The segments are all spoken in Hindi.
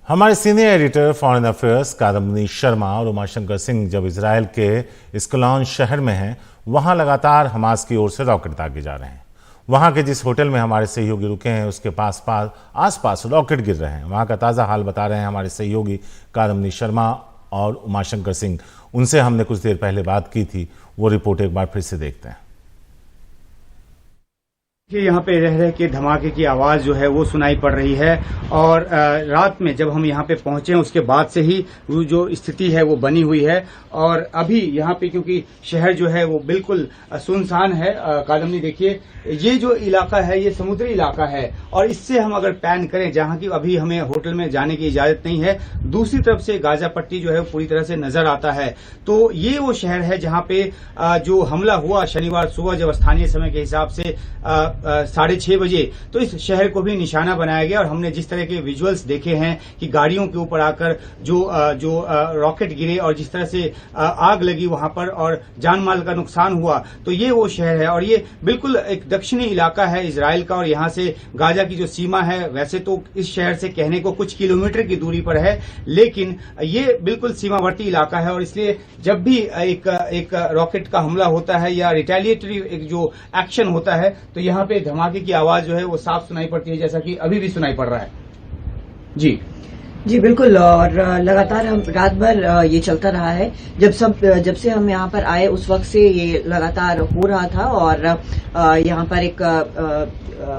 हमारे senior editor foreign affairs Kadambini Sharma और उमाशंकर सिंह जब इजराइल के एश्केलोन शहर में हैं, वहां लगातार हमास की ओर से रॉकेट दागे जा रहे हैं। वहां के जिस होटल में हमारे सहयोगी रुके हैं उसके आसपास रॉकेट गिर रहे हैं। वहां का ताज़ा हाल बता रहे हैं हमारे सहयोगी कादम्बनी शर्मा और उमाशंकर सिंह। उनसे हमने कुछ देर पहले बात की थी, वो रिपोर्ट एक बार फिर से देखते हैं। कि यहाँ पे रह रह के धमाके की आवाज जो है वो सुनाई पड़ रही है और रात में जब हम यहाँ पे पहुंचे उसके बाद से ही वो जो स्थिति है वो बनी हुई है। और अभी यहाँ पे क्योंकि शहर जो है वो बिल्कुल सुनसान है। कादम्बनी देखिए, ये जो इलाका है ये समुद्री इलाका है और इससे हम अगर पैन करें जहाँ की अभी हमें होटल में जाने की इजाजत नहीं है, दूसरी तरफ से गाजा पट्टी जो है वो पूरी तरह से नजर आता है। तो ये वो शहर है जहाँ पे जो हमला हुआ शनिवार सुबह जब स्थानीय समय के हिसाब से 6:30 बजे, तो इस शहर को भी निशाना बनाया गया। और हमने जिस तरह के विजुअल्स देखे हैं कि गाड़ियों के ऊपर आकर जो रॉकेट गिरे और जिस तरह से आग लगी वहां पर और जान माल का नुकसान हुआ, तो ये वो शहर है। और ये बिल्कुल एक दक्षिणी इलाका है इजराइल का और यहाँ से गाजा की जो सीमा है वैसे तो इस शहर से कहने को कुछ किलोमीटर की दूरी पर है, लेकिन ये बिल्कुल सीमावर्ती इलाका है। और इसलिए जब भी एक रॉकेट का हमला होता है या रिटेलिएटरी एक जो एक्शन होता है, तो यहाँ पे धमाके की आवाज जो है वो साफ सुनाई पड़ती है, जैसा कि अभी भी सुनाई पड़ रहा है। जी बिल्कुल। और लगातार हम रात भर ये चलता रहा है। जब से हम यहाँ पर आए उस वक्त से ये लगातार हो रहा था और यहाँ पर एक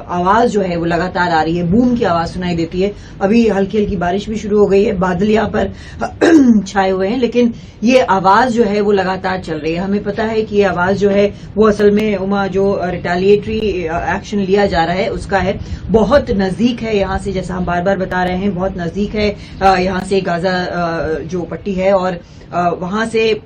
आवाज जो है वो लगातार आ रही है, बूम की आवाज सुनाई देती है। अभी हल्की हल्की बारिश भी शुरू हो गई है, बादल यहाँ पर छाए हुए हैं, लेकिन ये आवाज जो है वो लगातार चल रही है। हमें पता है कि ये आवाज जो है वो असल में उमा जो रिटेलिएटरी एक्शन लिया जा रहा है उसका है। बहुत नजदीक है यहाँ से, जैसा हम बार बार बता रहे हैं, बहुत नजदीक है यहाँ से गाजा जो पट्टी है। और वहां से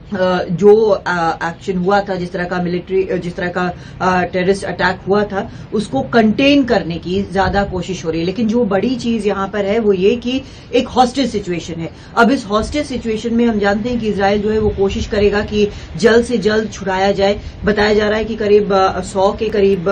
जो एक्शन हुआ था, जिस तरह का टेररिस्ट अटैक हुआ था, उसको कंटेन करने की ज्यादा कोशिश हो रही है। लेकिन जो बड़ी चीज यहाँ पर है वो ये कि एक हॉस्टेज सिचुएशन है। अब इस हॉस्टेज सिचुएशन में हम जानते हैं कि इजराइल जो है वो कोशिश करेगा कि जल्द से जल्द छुड़ाया जाए। बताया जा रहा है कि करीब 100 के करीब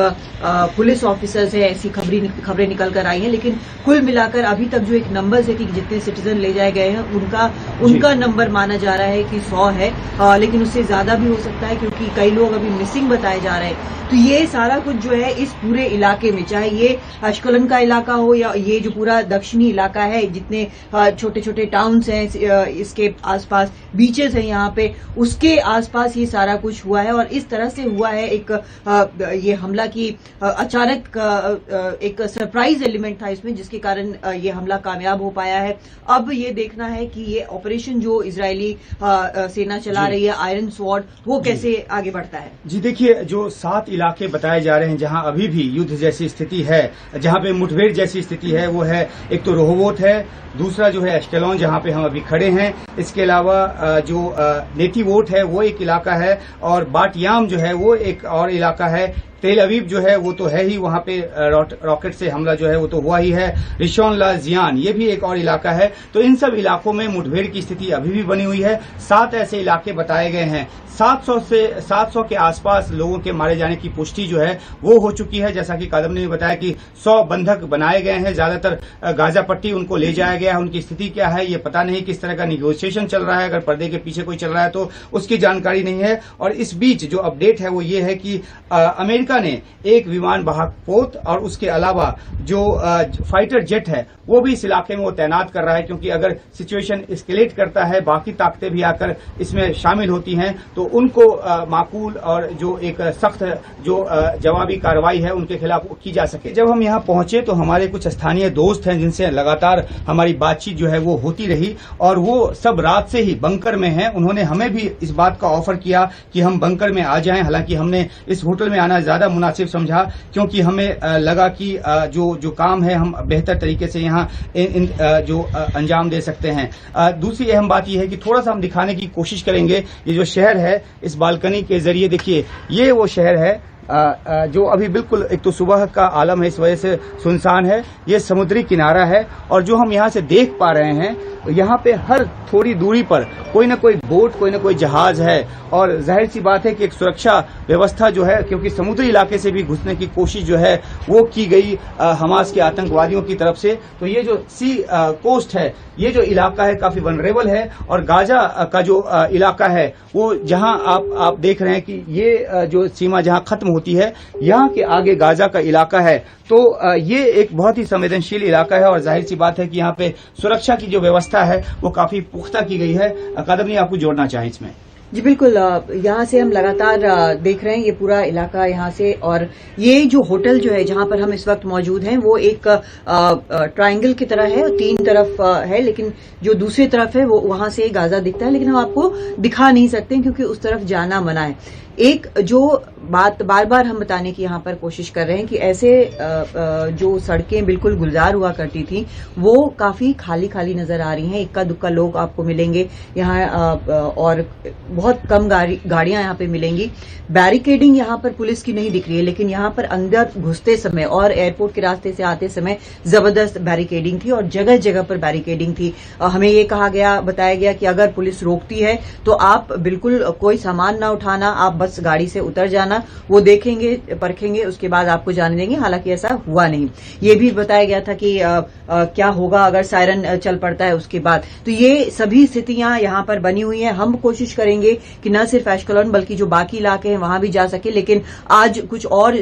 पुलिस ऑफिसर्स है, ऐसी खबरें निकल कर आई हैं। लेकिन कुल मिलाकर अभी तक जो एक नंबर्स है कि जितने सिटीजन ले जाए गए हैं उनका नंबर माना जा रहा है कि 100 है, लेकिन उससे ज्यादा भी हो सकता है क्योंकि कई लोग अभी मिसिंग बताए जा रहे हैं। तो ये सारा कुछ जो है इस पूरे इलाके में, चाहे ये एश्केलोन का इलाका हो या ये जो पूरा दक्षिणी इलाका है, जितने छोटे छोटे टाउन्स हैं, इसके आसपास बीचेस हैं यहाँ पे, उसके आसपास ये सारा कुछ हुआ है। और इस तरह से हुआ है ये हमला की अचानक एक सरप्राइज एलिमेंट था इसमें, जिसके कारण ये हमला कामयाब हो पाया है। अब ये देखना है कि ये ऑपरेशन जो इजरायली सेना चला रही है, आयरन स्वॉर्ड, वो कैसे आगे बढ़ता है। जी देखिए, जो 7 इलाके बताए जा रहे हैं जहां अभी भी युद्ध जैसी स्थिति है, जहां पे मुठभेड़ जैसी स्थिति है, वो है एक तो रोहोवोत है, दूसरा जो है एश्केलोन जहां पे हम अभी खड़े हैं, इसके अलावा जो नेतिवोट है वो एक इलाका है, और बाटयाम जो है वो एक और इलाका है। तेल अवीव जो है वो तो है ही, वहां पे रॉकेट से हमला जो है वो तो हुआ ही है। रिशोन लाजियान ये भी एक और इलाका है। तो इन सब इलाकों में मुठभेड़ की स्थिति अभी भी बनी हुई है। 7 ऐसे इलाके बताए गए हैं। 700 के आसपास लोगों के मारे जाने की पुष्टि जो है वो हो चुकी है। जैसा कि कादम्बनी ने बताया कि 100 बंधक बनाए गए हैं, ज्यादातर गाजा पट्टी उनको ले जाया गया है। उनकी स्थिति क्या है ये पता नहीं, किस तरह का निगोशिएशन चल रहा है, अगर पर्दे के पीछे कोई चल रहा है तो उसकी जानकारी नहीं है। और इस बीच जो अपडेट है वो ये है कि अमेरिका ने एक विमान वाहक पोत और उसके अलावा जो फाइटर जेट है वो भी इस इलाके में वो तैनात कर रहा है, क्योंकि अगर सिचुएशन एस्केलेट करता है, बाकी ताकतें भी आकर इसमें शामिल होती हैं, तो उनको माकूल और जो एक सख्त जो जवाबी कार्रवाई है उनके खिलाफ की जा सके। जब हम यहाँ पहुंचे तो हमारे कुछ स्थानीय दोस्त हैं जिनसे लगातार हमारी बातचीत जो है वो होती रही, और वो सब रात से ही बंकर में हैं। उन्होंने हमें भी इस बात का ऑफर किया कि हम बंकर में आ जाएं। हालांकि हमने इस होटल में आना ज्यादा मुनासिब समझा, क्योंकि हमें लगा कि जो काम है हम बेहतर तरीके से यहाँ जो अंजाम दे सकते हैं। दूसरी अहम बात यह है कि थोड़ा सा हम दिखाने की कोशिश करेंगे। ये जो शहर है, इस बालकनी के जरिए देखिए, ये वो शहर है जो अभी बिल्कुल एक तो सुबह का आलम है, इस वजह से सुनसान है। ये समुद्री किनारा है और जो हम यहाँ से देख पा रहे हैं यहाँ पे हर थोड़ी दूरी पर कोई ना कोई बोट, कोई ना कोई जहाज है और जाहिर सी बात है कि एक सुरक्षा व्यवस्था जो है, क्योंकि समुद्री इलाके से भी घुसने की कोशिश जो है वो की गई हमास के आतंकवादियों की तरफ से। तो ये जो सी कोस्ट है, ये जो इलाका है काफी वनरेबल है और गाजा का जो इलाका है वो जहां आप देख रहे हैं कि ये जो सीमा जहां खत्म होती है, यहाँ के आगे गाजा का इलाका है। तो ये एक बहुत ही संवेदनशील इलाका है और जाहिर सी बात है कि यहाँ पे सुरक्षा की जो व्यवस्था है वो काफी पुख्ता की गई है। कादम्बनी, आपको जोड़ना चाहें इसमें? जी बिल्कुल, यहाँ से हम लगातार देख रहे हैं ये पूरा इलाका यहाँ से, और ये जो होटल जो है जहाँ पर हम इस वक्त मौजूद हैं वो एक ट्रायंगल की तरह है, 3 तरफ है, लेकिन जो दूसरी तरफ है वो वहां से गाजा दिखता है, लेकिन हम आपको दिखा नहीं सकते क्योंकि उस तरफ जाना मना है। एक जो बात बार बार हम बताने की यहाँ पर कोशिश कर रहे हैं कि ऐसे जो सड़कें बिल्कुल गुलजार हुआ करती थी वो काफी खाली खाली नजर आ रही हैं। इक्का दुक्का लोग आपको मिलेंगे यहाँ और बहुत कम गाड़ियां यहाँ पे मिलेंगी। बैरिकेडिंग यहाँ पर पुलिस की नहीं दिख रही है, लेकिन यहाँ पर अंदर घुसते समय और एयरपोर्ट के रास्ते से आते समय जबरदस्त बैरिकेडिंग थी और जगह जगह पर बैरिकेडिंग थी। हमें ये बताया गया कि अगर पुलिस रोकती है तो आप बिल्कुल कोई सामान ना उठाना, आप बस गाड़ी से उतर जाना, वो देखेंगे, परखेंगे, उसके बाद आपको जाने देंगे। हालांकि ऐसा हुआ नहीं। ये भी बताया गया था कि क्या होगा अगर सायरन चल पड़ता है उसके बाद। तो ये सभी स्थितियां यहाँ पर बनी हुई हैं। हम कोशिश करेंगे कि न सिर्फ एशकेलॉन बल्कि जो बाकी इलाके हैं वहां भी जा सके, लेकिन आज कुछ और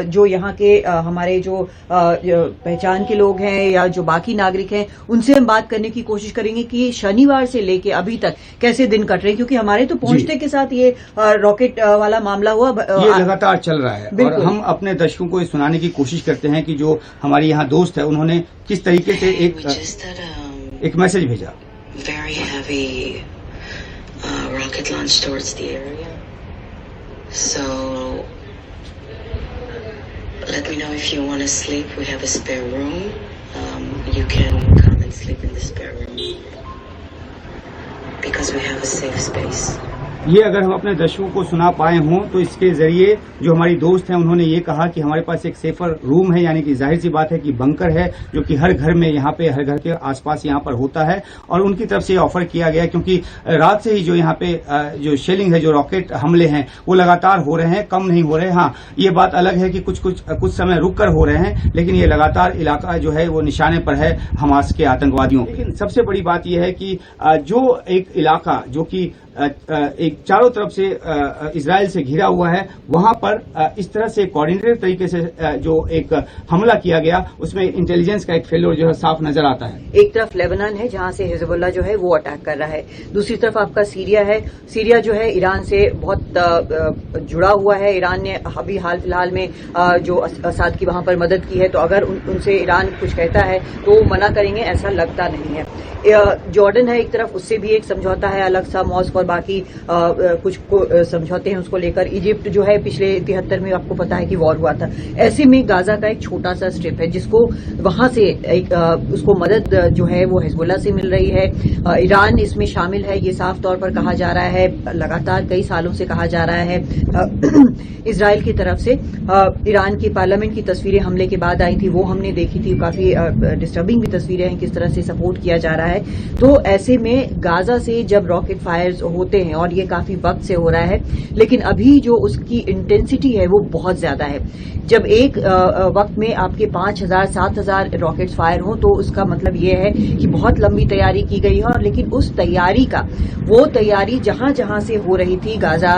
जो यहाँ के हमारे जो पहचान के लोग हैं या जो बाकी नागरिक हैं उनसे हम बात करने की कोशिश करेंगे कि शनिवार से लेके अभी तक कैसे दिन कट रहे हैं, क्योंकि हमारे तो पहुंचने के साथ ये रॉकेट वाला मामला हुआ, ये लगातार चल रहा है। और हम अपने दर्शकों को ये सुनाने की कोशिश करते हैं कि जो हमारे यहाँ दोस्त है उन्होंने किस तरीके से एक मैसेज भेजा। Very heavy rocket launch towards the area. So let me know if you want to sleep. We have a spare room. You can come and sleep in the spare room because we have a safe space. ये अगर हम अपने दर्शकों को सुना पाए हों तो इसके जरिए जो हमारी दोस्त हैं उन्होंने ये कहा कि हमारे पास एक सेफर रूम है, यानी कि जाहिर सी बात है कि बंकर है जो कि हर घर में यहाँ पे, हर घर के आसपास यहाँ पर होता है। और उनकी तरफ से ऑफर किया गया क्योंकि रात से ही जो यहाँ पे जो शेलिंग है, जो रॉकेट हमले हैं वो लगातार हो रहे हैं, कम नहीं हो रहे। हाँ, ये बात अलग है कि कुछ समय रुक कर हो रहे हैं, लेकिन ये लगातार इलाका जो है वो निशाने पर है हमास के आतंकवादियों। लेकिन सबसे बड़ी बात यह है कि जो एक इलाका जो कि एक चारों तरफ से इजराइल से घिरा हुआ है, वहां पर इस तरह से कोऑर्डिनेटेड तरीके से जो एक हमला किया गया उसमें इंटेलिजेंस का एक फेलियर जो है साफ नजर आता है। एक तरफ लेबनान है जहां से हिजबुल्लाह जो है वो अटैक कर रहा है, दूसरी तरफ आपका सीरिया है। सीरिया जो है ईरान से बहुत जुड़ा हुआ है। ईरान ने अभी हाल फिलहाल में जो असाद की वहां पर मदद की है, तो अगर उनसे ईरान कुछ कहता है तो मना करेंगे, ऐसा लगता नहीं है। जॉर्डन है एक तरफ, उससे भी एक समझौता है अलग सा, मॉस्क और बाकी कुछ समझौते हैं उसको लेकर। इजिप्ट जो है पिछले 73 में आपको पता है कि वॉर हुआ था। ऐसे में गाजा का एक छोटा सा स्ट्रिप है जिसको वहां से उसको मदद जो है वो हिजबुल्लाह से मिल रही है। ईरान इसमें शामिल है, ये साफ तौर पर कहा जा रहा है, लगातार कई सालों से कहा जा रहा है। इजराइल की तरफ से ईरान की पार्लियामेंट की तस्वीरें हमले के बाद आई थी, वो हमने देखी थी, काफी डिस्टर्बिंग भी तस्वीरें हैं, किस तरह से सपोर्ट किया जा रहा है। तो ऐसे में गाजा से जब रॉकेट फायर्स होते हैं, और ये काफी वक्त से हो रहा है, लेकिन अभी जो उसकी इंटेंसिटी है वो बहुत ज्यादा है। जब एक वक्त में आपके 5000 7000 रॉकेट्स फायर हो तो उसका मतलब ये है कि बहुत लंबी तैयारी की गई है। और लेकिन उस तैयारी का, वो तैयारी जहां जहां से हो रही थी गाजा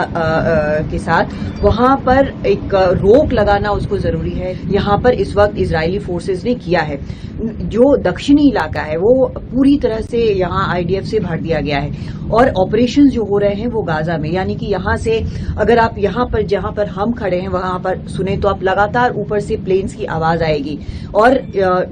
के साथ, वहां पर एक रोक लगाना उसको जरूरी है। यहां पर इस वक्त इजरायली फोर्सेस ने किया है। जो दक्षिणी इलाका है वो पूरी तरह से यहाँ आईडीएफ से भर दिया गया है और ऑपरेशंस जो हो रहे हैं वो गाजा में, यानी कि यहाँ से अगर आप यहाँ पर जहां पर हम खड़े हैं वहां पर सुने तो आप लगातार ऊपर से प्लेन्स की आवाज आएगी और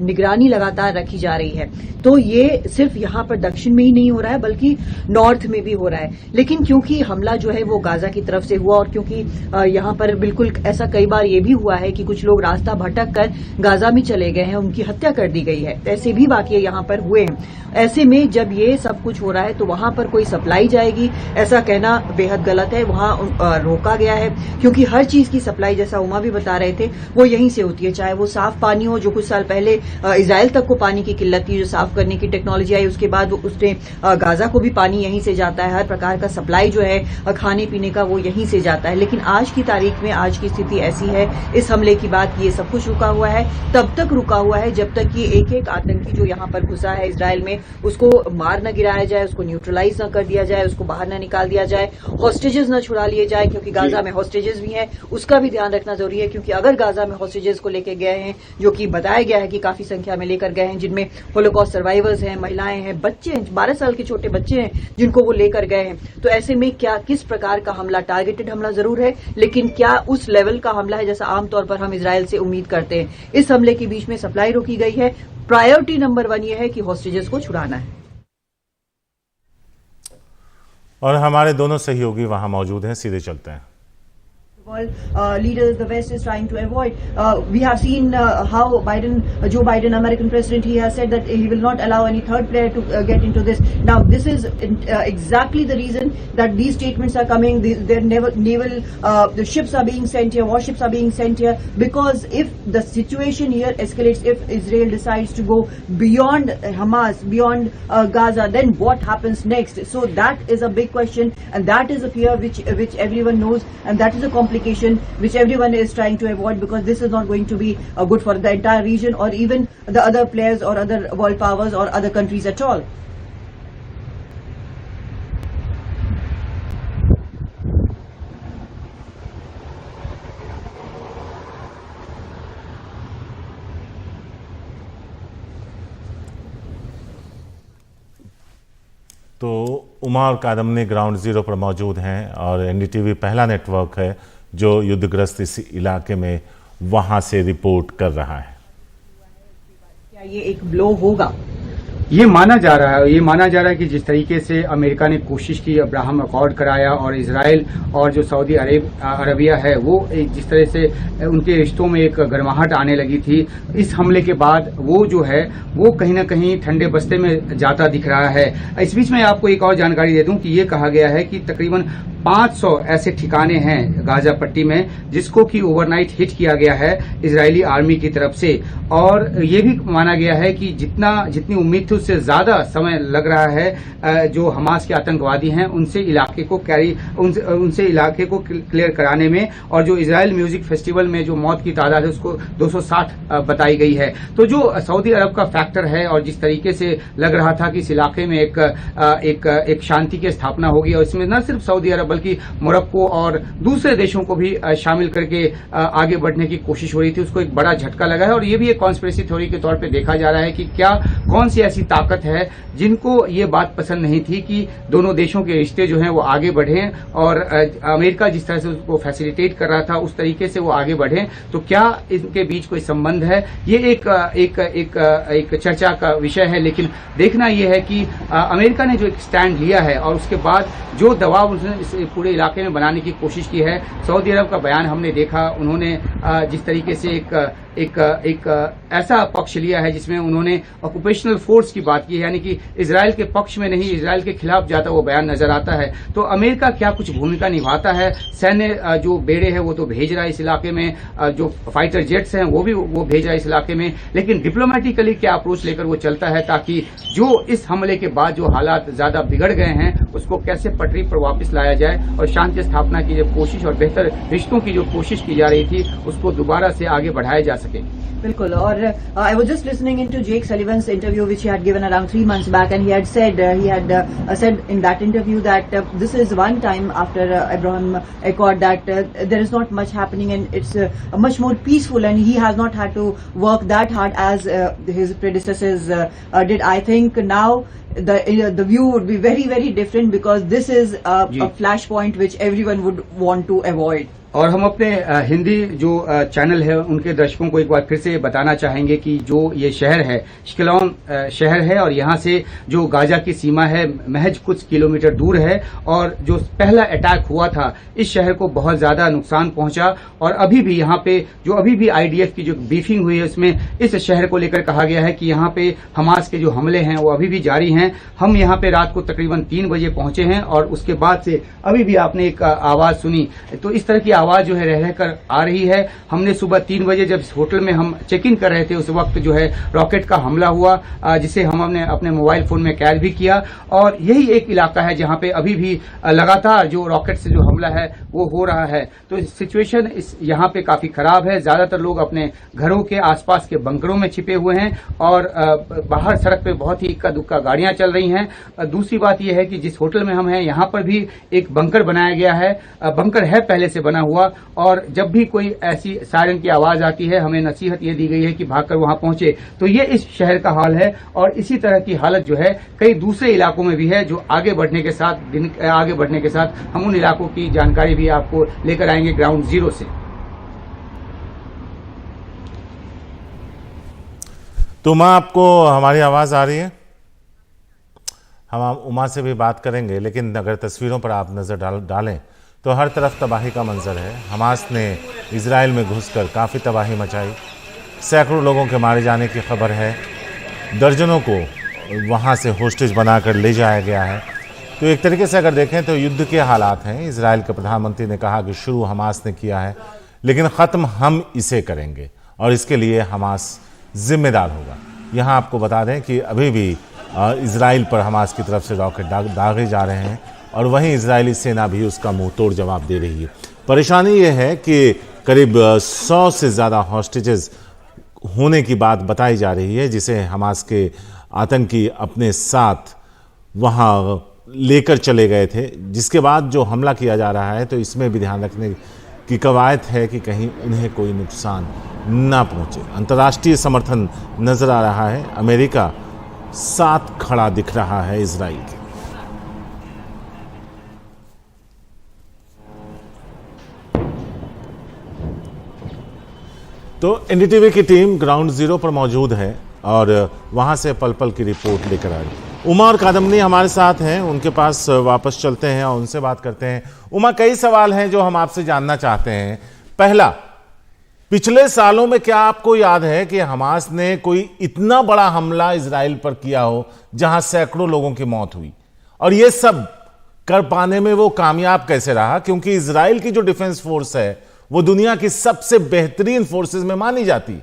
निगरानी लगातार रखी जा रही है। तो ये सिर्फ यहाँ पर दक्षिण में ही नहीं हो रहा है बल्कि नॉर्थ में भी हो रहा है। लेकिन क्योंकि हमला जो है वो गाजा की तरफ से हुआ और क्योंकि यहाँ पर बिल्कुल ऐसा कई बार ये भी हुआ है कि कुछ लोग रास्ता भटक कर गाजा में चले गए हैं, उनकी हत्या कर दी गई है, ऐसे भी वाकये यहाँ पर हुए हैं। ऐसे में जब ये सब कुछ हो रहा है तो वहां पर कोई सप्लाई जाएगी कि ऐसा कहना बेहद गलत है। वहां रोका गया है क्योंकि हर चीज की सप्लाई, जैसा उमा भी बता रहे थे, वो यहीं से होती है। चाहे वो साफ पानी हो, जो कुछ साल पहले इजराइल तक को पानी की किल्लत थी, जो साफ करने की टेक्नोलॉजी आई, उसके बाद उसने गाजा को भी पानी यहीं से जाता है। हर प्रकार का सप्लाई जो है खाने पीने का वो यहीं से जाता है। लेकिन आज की तारीख में आज की स्थिति ऐसी है, इस हमले की बात, ये सब कुछ रुका हुआ है, तब तक रुका हुआ है जब तक ये एक एक आतंकी जो यहां पर घुसा है इजराइल में, उसको मार न गिराया जाए, उसको न्यूट्रलाइज न कर दिया जाए, उसको बाहर न निकाल दिया जाए, हॉस्टेजेस न छुड़ा लिए जाए, क्योंकि गाजा में हॉस्टेजेस भी हैं, उसका भी ध्यान रखना जरूरी है। क्योंकि अगर गाजा में हॉस्टेजेस को लेकर गए हैं, जो कि बताया गया है कि काफी संख्या में लेकर गए हैं, जिनमें होलोकॉस्ट सर्वाइवर्स हैं, महिलाएं हैं, बच्चे हैं, 12 साल के छोटे बच्चे हैं जिनको वो लेकर गए हैं, तो ऐसे में क्या किस प्रकार का हमला, टारगेटेड हमला जरूर है, लेकिन क्या उस लेवल का हमला है जैसा आमतौर पर हम इजराइल से उम्मीद करते हैं। इस हमले के बीच में सप्लाई रोकी गई है। प्रायोरिटी नंबर 1 ये है कि हॉस्टेजेस को छुड़ाना है। और हमारे दोनों सहयोगी वहां मौजूद हैं, सीधे चलते हैं। Leaders, the West is trying to avoid. We have seen how Joe Biden, American president, he has said that he will not allow any third player to get into this. Now, this is exactly the reason that these statements are coming. Their naval the ships are being sent here, warships are being sent here, because if the situation here escalates, if Israel decides to go beyond Hamas, beyond Gaza, then what happens next? So that is a big question, and that is a fear which everyone knows, and that is a complication which everyone is trying to avoid, because this is not going to be good for the entire region or even the other players or other world powers or other countries at all. तो उमा और कादम्बनी ग्राउंड जीरो पर मौजूद हैं और एनडीटीवी पहला नेटवर्क है जो युद्धग्रस्त इस इलाके में वहां से रिपोर्ट कर रहा है। क्या ये एक ब्लो होगा? ये माना जा रहा है कि जिस तरीके से अमेरिका ने कोशिश की, अब्राहम अकॉर्ड कराया, और इजराइल और जो सऊदी अरबिया है वो जिस तरह से उनके रिश्तों में एक गर्माहट आने लगी थी, इस हमले के बाद वो जो है वो कहीं ना कहीं ठंडे बस्ते में जाता दिख रहा है। इस बीच में आपको एक और जानकारी दे दूं कि ये कहा गया है कि तकरीबन 500 ऐसे ठिकाने हैं गाजा पट्टी में जिसको कि ओवरनाइट हिट किया गया है इजरायली आर्मी की तरफ से, और ये भी माना गया है कि जितनी उम्मीद थी उससे ज्यादा समय लग रहा है जो हमास के आतंकवादी हैं उनसे इलाके को क्लियर कराने में, और जो इजराइल म्यूजिक फेस्टिवल में जो मौत की तादाद है उसको 260 बताई गई है। तो जो सऊदी अरब का फैक्टर है, और जिस तरीके से लग रहा था कि इस इलाके में एक शांति की स्थापना होगी, और इसमें न सिर्फ सऊदी अरब बल्कि मोरक्को और दूसरे देशों को भी शामिल करके आगे बढ़ने की कोशिश हो रही थी, उसको एक बड़ा झटका लगा है। और ये भी एक कॉन्स्पिरेसी थ्योरी के तौर पे देखा जा रहा है कि क्या कौन सी ऐसी ताकत है जिनको ये बात पसंद नहीं थी कि दोनों देशों के रिश्ते जो हैं वो आगे बढ़ें, और अमेरिका जिस तरह से उसको फैसिलिटेट कर रहा था उस तरीके से वो आगे बढ़ें। तो क्या इनके बीच कोई संबंध है? ये एक चर्चा का विषय है। लेकिन देखना यह है कि अमेरिका ने जो एक स्टैंड लिया है और उसके बाद जो दबाव उसने इस पूरे इलाके में बनाने की कोशिश की है, सऊदी अरब का बयान हमने देखा, उन्होंने जिस तरीके से एक ऐसा पक्ष लिया है जिसमें उन्होंने ऑक्यूपेशनल फोर्स की बात की है, यानी कि इजराइल के पक्ष में नहीं, इजराइल के खिलाफ जाता वो बयान नजर आता है। तो अमेरिका क्या कुछ भूमिका निभाता है? सैन्य जो बेड़े हैं वो तो भेज रहा है इस इलाके में, जो फाइटर जेट्स हैं वो भेज रहा है इस इलाके में, लेकिन डिप्लोमेटिकली क्या अप्रोच लेकर वो चलता है ताकि जो इस हमले के बाद जो हालात ज्यादा बिगड़ गए हैं उसको कैसे पटरी पर वापस लाया जाए, और शांति स्थापना की जो कोशिश और बेहतर रिश्तों की जो कोशिश की जा रही थी उसको दोबारा से आगे बढ़ाया जा सके। बिल्कुल। और I was just listening into Jake Sullivan's interview which he had given around 3 months back, and he had said in that interview that this is one time after Abraham Accord that there is not much happening and it's much more peaceful, and he has not had to work that hard as his predecessors did. I think now the view would be very, very different because this is a flashpoint which everyone would want to avoid. और हम अपने हिंदी जो चैनल है उनके दर्शकों को एक बार फिर से बताना चाहेंगे कि जो ये शहर है एश्केलॉन शहर है और यहाँ से जो गाजा की सीमा है महज कुछ किलोमीटर दूर है और जो पहला अटैक हुआ था इस शहर को बहुत ज्यादा नुकसान पहुंचा और अभी भी यहाँ पे जो अभी भी आईडीएफ की जो ब्रीफिंग हुई है उसमें इस शहर को लेकर कहा गया है कि यहाँ पे हमास के जो हमले हैं वो अभी भी जारी हैं। हम यहाँ पे रात को तकरीबन 3 बजे पहुंचे हैं और उसके बाद से अभी भी आपने एक आवाज सुनी तो इस तरह की आवाज जो है रह रहकर आ रही है। हमने सुबह 3 बजे जब इस होटल में हम चेक इन कर रहे थे उस वक्त जो है रॉकेट का हमला हुआ जिसे हमने अपने मोबाइल फोन में कैद भी किया और यही एक इलाका है जहां पे अभी भी लगातार जो रॉकेट से जो हमला है वो हो रहा है। तो सिचुएशन यहाँ पे काफी खराब है। ज्यादातर लोग अपने घरों के आसपास के बंकरों में छिपे हुए हैं और बाहर सड़क पे बहुत ही इक्का दुक्का गाड़ियां चल रही हैं। दूसरी बात यह है कि जिस होटल में हम हैं यहाँ पर भी एक बंकर बनाया गया है। बंकर है पहले से बना हुआ और जब भी कोई ऐसी सायरन की आवाज आती है हमें नसीहत ये दी गई है कि भागकर वहां पहुंचे। तो ये इस शहर का हाल है और इसी तरह की हालत जो है कई दूसरे इलाकों में भी है। जो आगे बढ़ने के साथ हम उन इलाकों की जानकारी भी आपको लेकर आएंगे ग्राउंड जीरो से। तो उमा, आपको हमारी आवाज आ रही है? हम उमा से भी बात करेंगे लेकिन अगर तस्वीरों पर आप नजर डालें तो हर तरफ तबाही का मंजर है। हमास ने इजराइल में घुसकर काफ़ी तबाही मचाई। सैकड़ों लोगों के मारे जाने की खबर है। दर्जनों को वहाँ से होस्टेज बनाकर ले जाया गया है। तो एक तरीके से अगर देखें तो युद्ध के हालात हैं। इजराइल के प्रधानमंत्री ने कहा कि शुरू हमास ने किया है लेकिन ख़त्म हम इसे करेंगे और इसके लिए हमास जिम्मेदार होगा। यहाँ आपको बता दें कि अभी भी इजराइल पर हमास की तरफ से रॉकेट दागे जा रहे हैं और वहीं इजरायली सेना भी उसका मुंह तोड़ जवाब दे रही है। परेशानी ये है कि करीब 100 से ज़्यादा हॉस्टेजेस होने की बात बताई जा रही है जिसे हमास के आतंकी अपने साथ वहाँ लेकर चले गए थे, जिसके बाद जो हमला किया जा रहा है तो इसमें भी ध्यान रखने की कवायद है कि कहीं उन्हें कोई नुकसान ना पहुँचे। अंतर्राष्ट्रीय समर्थन नज़र आ रहा है। अमेरिका साथ खड़ा दिख रहा है इजराइल के। तो एनडीटीवी की टीम ग्राउंड जीरो पर मौजूद है और वहां से पल पल की रिपोर्ट लेकर आ रही है। उमा और कादम्बनी हमारे साथ हैं, उनके पास वापस चलते हैं और उनसे बात करते हैं। उमा, कई सवाल हैं जो हम आपसे जानना चाहते हैं। पहला, पिछले सालों में क्या आपको याद है कि हमास ने कोई इतना बड़ा हमला इजराइल पर किया हो जहां सैकड़ों लोगों की मौत हुई, और ये सब कर पाने में वो कामयाब कैसे रहा? क्योंकि इजराइल की जो डिफेंस फोर्स है वो दुनिया की सबसे बेहतरीन फोर्सेस में मानी जाती।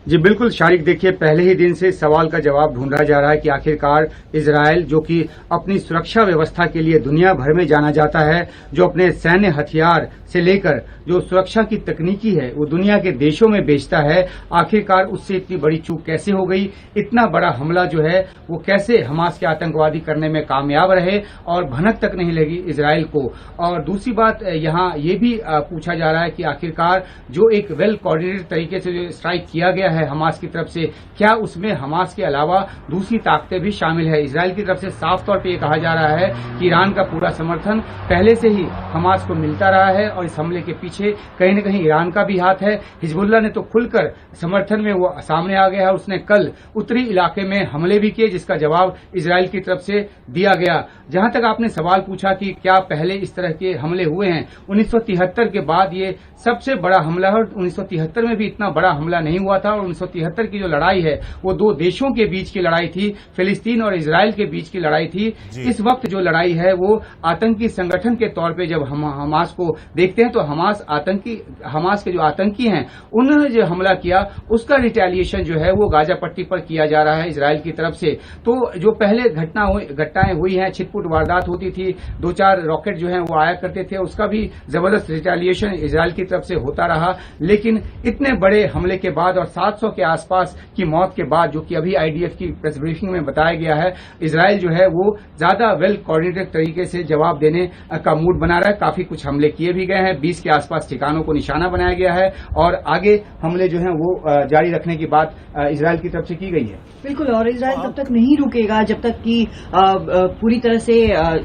जी बिल्कुल शारिक, देखिए पहले ही दिन से सवाल का जवाब ढूंढा जा रहा है कि आखिरकार इजराइल जो कि अपनी सुरक्षा व्यवस्था के लिए दुनिया भर में जाना जाता है, जो अपने सैन्य हथियार से लेकर जो सुरक्षा की तकनीकी है वो दुनिया के देशों में बेचता है, आखिरकार उससे इतनी बड़ी चूक कैसे हो गई? इतना बड़ा हमला जो है वो कैसे हमास के आतंकवादी करने में कामयाब रहे और भनक तक नहीं लगी इजराइल को? और दूसरी बात यहाँ ये भी पूछा जा रहा है कि आखिरकार जो एक वेल कोऑर्डिनेटेड तरीके से जो स्ट्राइक किया गया है हमास की तरफ से, क्या उसमें हमास के अलावा दूसरी ताकतें भी शामिल है? इजराइल की तरफ से साफ तौर पे ये कहा जा रहा है कि ईरान का पूरा समर्थन पहले से ही हमास को मिलता रहा है और इस हमले के पीछे कहीं न कहीं ईरान का भी हाथ है। हिजबुल्लाह ने तो खुलकर समर्थन में वो सामने आ गया है। उसने कल उत्तरी इलाके में हमले भी किए जिसका जवाब इजराइल की तरफ से दिया गया। जहां तक आपने सवाल पूछा कि क्या पहले इस तरह के हमले हुए हैं, 1973 के बाद ये सबसे बड़ा हमला है। 1973 में भी इतना बड़ा हमला नहीं हुआ था और 1973 की जो लड़ाई है वो दो देशों के बीच की लड़ाई थी, फिलिस्तीन और इजराइल के बीच की लड़ाई थी। इस वक्त जो लड़ाई है वो आतंकी संगठन के तौर पे जब हम हमास को देखते हैं तो हमास के जो आतंकी हैं उन्होंने जो हमला किया उसका रिटेलिएशन जो है वो गाजा पट्टी पर किया जा रहा है इजराइल की तरफ से। तो जो पहले घटनाएं हुई हैं, छिटपुट वारदात होती थी, 2-4 रॉकेट जो है वो आया करते थे, उसका भी जबरदस्त रिटेलिएशन इजराइल की तरफ से होता रहा। लेकिन इतने बड़े हमले के बाद और साथ 700 के आसपास की मौत के बाद, जो कि अभी आईडीएफ की प्रेस ब्रीफिंग में बताया गया है, इजराइल जो है वो ज्यादा वेल कोऑर्डिनेटेड तरीके से जवाब देने का मूड बना रहा है। काफी कुछ हमले किए भी गए हैं, 20 के आसपास ठिकानों को निशाना बनाया गया है और आगे हमले जो हैं वो जारी रखने की बात इजराइल की तरफ से की गई है। बिल्कुल, और इजराइल तब तक नहीं रुकेगा जब तक कि पूरी तरह से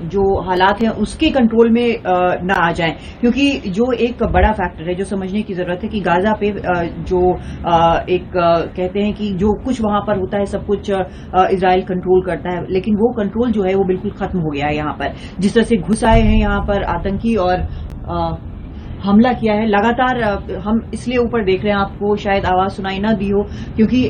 जो हालात हैं उसके कंट्रोल में न आ जाएं, क्योंकि जो एक बड़ा फैक्टर है जो समझने की जरूरत है कि गाजा पे जो एक कहते हैं कि जो कुछ वहां पर होता है सब कुछ इजराइल कंट्रोल करता है, लेकिन वो कंट्रोल जो है वो बिल्कुल खत्म हो गया है। यहाँ पर जिस तरह से घुस आए हैं यहाँ पर आतंकी और हमला किया है लगातार, हम इसलिए ऊपर देख रहे हैं, आपको शायद आवाज सुनाई ना दी हो क्योंकि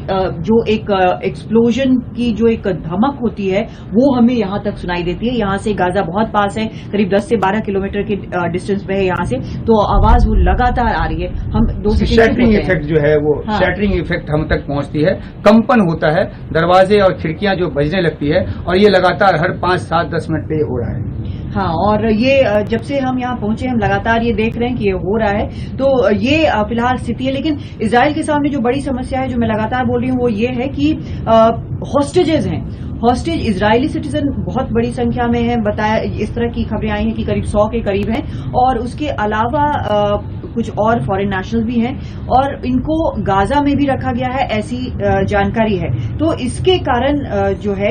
जो एक एक्सप्लोजन की जो एक धमक होती है वो हमें यहां तक सुनाई देती है। यहां से गाजा बहुत पास है, करीब 10 से 12 किलोमीटर के डिस्टेंस पे है यहां से, तो आवाज वो लगातार आ रही है। हम दो शैटरिंग इफेक्ट जो है वो शैटरिंग इफेक्ट हम तक पहुंचती है, कंपन होता है, दरवाजे और खिड़कियां जो बजने लगती है और ये लगातार हर 5, 7, 10 मिनट पे हो रहा है। हाँ, और ये जब से हम यहाँ पहुंचे हम लगातार ये देख रहे हैं कि ये हो रहा है, तो ये फिलहाल स्थिति है। लेकिन इजराइल के सामने जो बड़ी समस्या है जो मैं लगातार बोल रही हूँ वो ये है कि हॉस्टेजेस हैं। हॉस्टेज इजरायली सिटीजन बहुत बड़ी संख्या में है, बताया इस तरह की खबरें आई हैं कि करीब 100 के करीब हैं, और उसके अलावा कुछ और फॉरेन नेशनल भी हैं और इनको गाजा में भी रखा गया है, ऐसी जानकारी है। तो इसके कारण जो है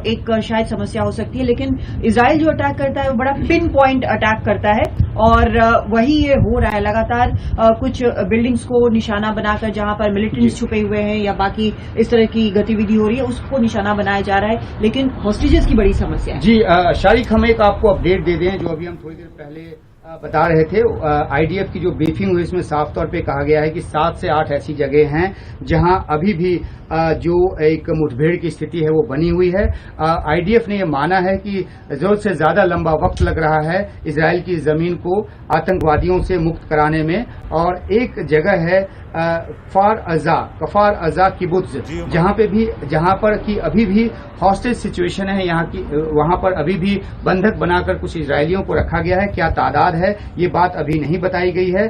एक शायद समस्या हो सकती है, लेकिन इजराइल जो अटैक करता है वो बड़ा पिन पॉइंट अटैक करता है और वही ये हो रहा है लगातार। कुछ बिल्डिंग्स को निशाना बनाकर जहां पर मिलिटेंट्स छुपे हुए हैं या बाकी इस तरह की गतिविधि हो रही है उसको निशाना बनाया जा रहा है, लेकिन हॉस्टेजेस की बड़ी समस्या है। जी शारिक, हम एक आपको अपडेट दे दें जो अभी हम थोड़ी देर पहले बता रहे थे। आईडीएफ की जो ब्रीफिंग हुई इसमें साफ तौर पे कहा गया है कि 7 से 8 ऐसी जगह हैं जहां अभी भी जो एक मुठभेड़ की स्थिति है वो बनी हुई है। आईडीएफ ने यह माना है कि जरूरत से ज्यादा लंबा वक्त लग रहा है इजराइल की जमीन को आतंकवादियों से मुक्त कराने में, और एक जगह है कफार अजा किबुत्ज, जहां पर कि अभी भी हॉस्टेज सिचुएशन है यहाँ की, वहां पर अभी भी बंधक बनाकर कुछ इजरायलियों को रखा गया है। क्या तादाद है ये बात अभी नहीं बताई गई है।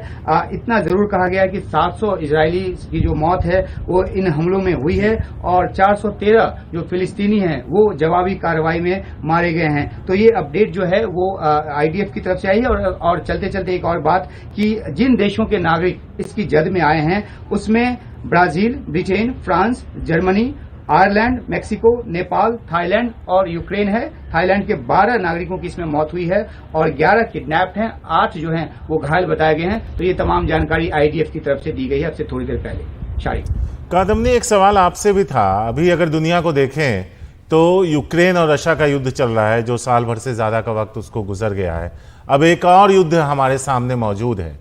इतना जरूर कहा गया है कि 700 इजरायली की जो मौत है वो इन हमलों में हुई है और 413 जो फिलिस्तीनी हैं वो जवाबी कार्रवाई में मारे गए हैं। तो ये अपडेट जो है वो आईडीएफ की तरफ से आई है। और चलते चलते एक और बात कि जिन देशों के नागरिक इसकी जद में आए हैं उसमें Brazil, Britain, France, Germany, Ireland, Mexico, Nepal, Thailand और यूक्रेन है। थाईलैंड के 12 नागरिकों की इसमें मौत हुई है और 11 किडनैप्ड हैं, 8 जो हैं वो घायल बताए गए हैं। तो ये तमाम जानकारी आईडीएफ की तरफ से दी गई है अब से थोड़ी देर पहले। शारिक, कादम्नी, एक सवाल आपसे भी था। अभी अगर दुनिया को देखें तो यूक्रेन और रशिया का युद्ध चल रहा है जो साल भर से ज्यादा का वक्त उसको गुजर गया है। अब एक और युद्ध हमारे सामने मौजूद है।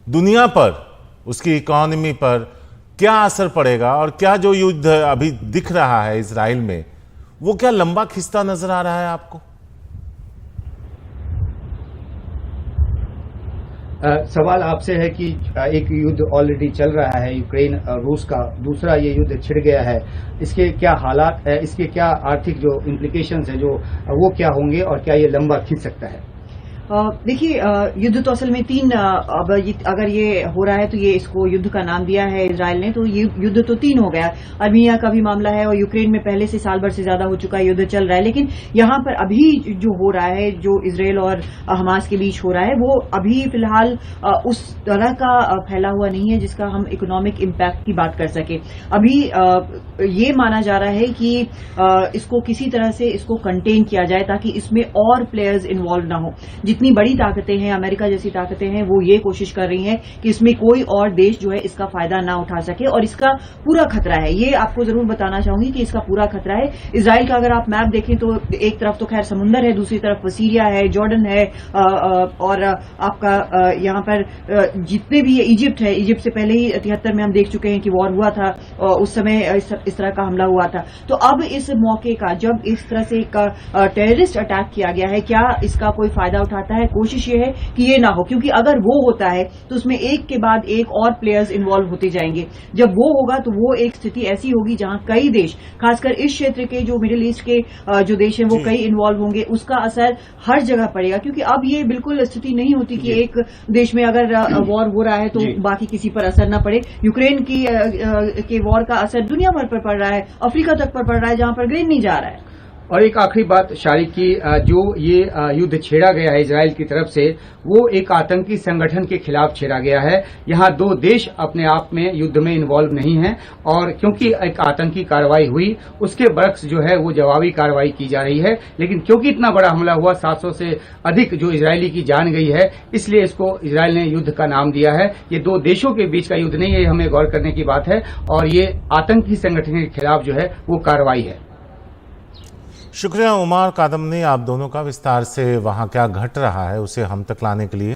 दुनिया पर, उसकी इकोनॉमी पर क्या असर पड़ेगा और क्या जो युद्ध अभी दिख रहा है इजराइल में वो क्या लंबा खिंचता नजर आ रहा है आपको? सवाल आपसे है कि एक युद्ध ऑलरेडी चल रहा है यूक्रेन रूस का, दूसरा ये युद्ध छिड़ गया है, इसके क्या हालात है, इसके क्या आर्थिक जो इम्प्लीकेशंस है जो वो क्या होंगे और क्या ये लंबा खिंच सकता है? देखिए, युद्ध तो असल में 3 अब अगर ये हो रहा है तो ये इसको युद्ध का नाम दिया है इजराइल ने, तो ये युद्ध तो 3 हो गया। अर्मीनिया का भी मामला है और यूक्रेन में पहले से साल भर से ज्यादा हो चुका है, युद्ध चल रहा है। लेकिन यहाँ पर अभी जो हो रहा है, जो इजराइल और हमास के बीच हो रहा है, वो अभी फिलहाल उस तरह का फैला हुआ नहीं है जिसका हम इकोनॉमिक इम्पैक्ट की बात कर सके। अभी ये माना जा रहा है कि इसको किसी तरह से इसको कंटेन किया जाए ताकि इसमें और प्लेयर्स इन्वॉल्व ना हो। जितनी बड़ी ताकतें हैं, अमेरिका जैसी ताकतें हैं, वो ये कोशिश कर रही हैं कि इसमें कोई और देश जो है इसका फायदा ना उठा सके, और इसका पूरा खतरा है। ये आपको जरूर बताना चाहूंगी कि इसका पूरा खतरा है। इजराइल का अगर आप मैप देखें तो एक तरफ तो खैर समुंदर है, दूसरी तरफ सीरिया है, जॉर्डन है, और आपका यहाँ पर जितने भी इजिप्ट है, इजिप्ट से पहले ही 73 में हम देख चुके हैं कि वॉर हुआ था, उस समय इस तरह का हमला हुआ था। तो अब इस मौके का, जब इस तरह से एक टेररिस्ट अटैक किया गया है, क्या इसका कोई फायदा उठाता चाहता है, कोशिश ये है कि ये ना हो, क्योंकि अगर वो होता है तो उसमें एक के बाद एक और प्लेयर्स इन्वॉल्व होते जाएंगे। जब वो होगा तो वो एक स्थिति ऐसी होगी जहां कई देश, खासकर इस क्षेत्र के जो मिडिल ईस्ट के जो देश हैं वो कई इन्वॉल्व होंगे। उसका असर हर जगह पड़ेगा, क्योंकि अब ये बिल्कुल स्थिति नहीं होती कि एक देश में अगर वॉर हो रहा है तो बाकी किसी पर असर न पड़े। यूक्रेन की के वॉर का असर दुनिया भर पर पड़ रहा है, अफ्रीका तक पर पड़ रहा है जहां पर ग्रेन नहीं जा रहा है। और एक आखिरी बात शारिक की, जो ये युद्ध छेड़ा गया है इजराइल की तरफ से, वो एक आतंकी संगठन के खिलाफ छेड़ा गया है। यहाँ दो देश अपने आप में युद्ध में इन्वॉल्व नहीं हैं, और क्योंकि एक आतंकी कार्रवाई हुई उसके बरक्स जो है वो जवाबी कार्रवाई की जा रही है। लेकिन क्योंकि इतना बड़ा हमला हुआ, 700 से अधिक जो इजरायली की जान गई है, इसलिए इसको इजराइल ने युद्ध का नाम दिया है। ये दो देशों के बीच का युद्ध नहीं है, हमें गौर करने की बात है, और ये आतंकी संगठन के खिलाफ जो है वो कार्रवाई है। शुक्रिया उमर कादमनी, आप दोनों का विस्तार से वहां क्या घट रहा है उसे हम तक लाने के लिए।